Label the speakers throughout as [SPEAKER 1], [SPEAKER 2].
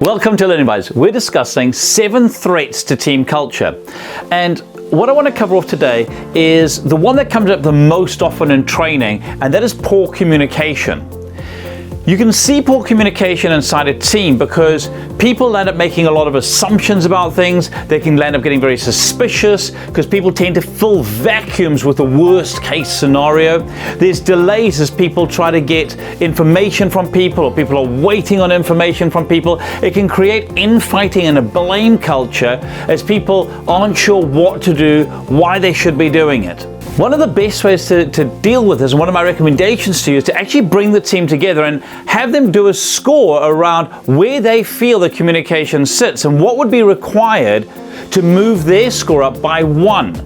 [SPEAKER 1] Welcome to Learning Bites. We're discussing 7 threats to team culture. And what I want to cover off today is the one that comes up the most often in training, and that is poor communication. You can see poor communication inside a team because people end up making a lot of assumptions about things. They can end up getting very suspicious because people tend to fill vacuums with the worst case scenario. There's delays as people try to get information from people, or people are waiting on information from people. It can create infighting and a blame culture as people aren't sure what to do, why they should be doing it. One of the best ways to deal with this, and one of my recommendations to you, is to actually bring the team together and have them do a score around where they feel the communication sits and what would be required to move their score up by 1.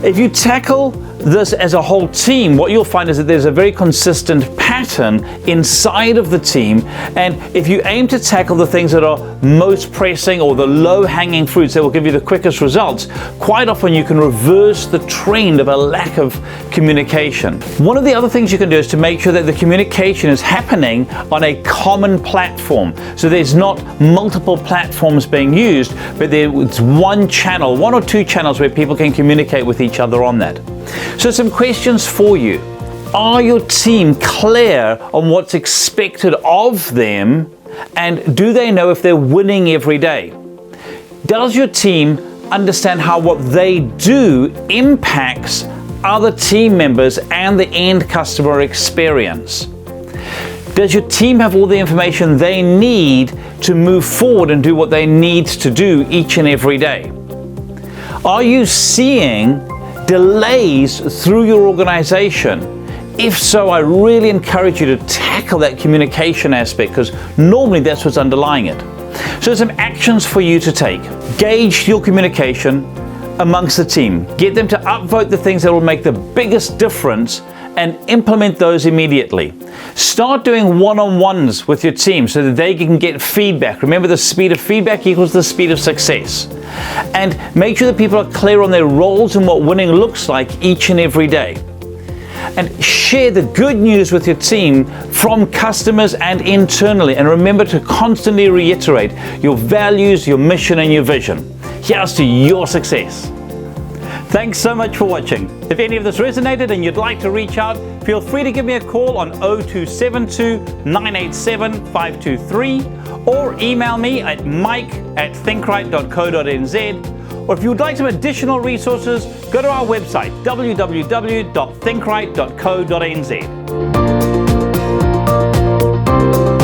[SPEAKER 1] If you tackle this as a whole team, what you'll find is that there's a very consistent pattern inside of the team, and if you aim to tackle the things that are most pressing or the low-hanging fruits that will give you the quickest results, quite often you can reverse the trend of a lack of communication. One of the other things you can do is to make sure that the communication is happening on a common platform. So there's not multiple platforms being used, but there's one channel, 1 or 2 channels where people can communicate with each other on that. So some questions for you. Are your team clear on what's expected of them, and do they know if they're winning every day? Does your team understand how what they do impacts other team members and the end customer experience? Does your team have all the information they need to move forward and do what they need to do each and every day? Are you seeing delays through your organization? If so, I really encourage you to tackle that communication aspect, because normally that's what's underlying it. So some actions for you to take. Gauge your communication amongst the team. Get them to upvote the things that will make the biggest difference and implement those immediately. Start doing one-on-ones with your team so that they can get feedback. Remember, the speed of feedback equals the speed of success. And make sure that people are clear on their roles and what winning looks like each and every day. And share the good news with your team from customers and internally. And remember to constantly reiterate your values, your mission, and your vision. Here's to your success. Thanks so much for watching. If any of this resonated and you'd like to reach out, feel free to give me a call on 0272 987 523 or email me at mike@thinkright.co.nz. Or if you would like some additional resources, go to our website www.thinkright.co.nz.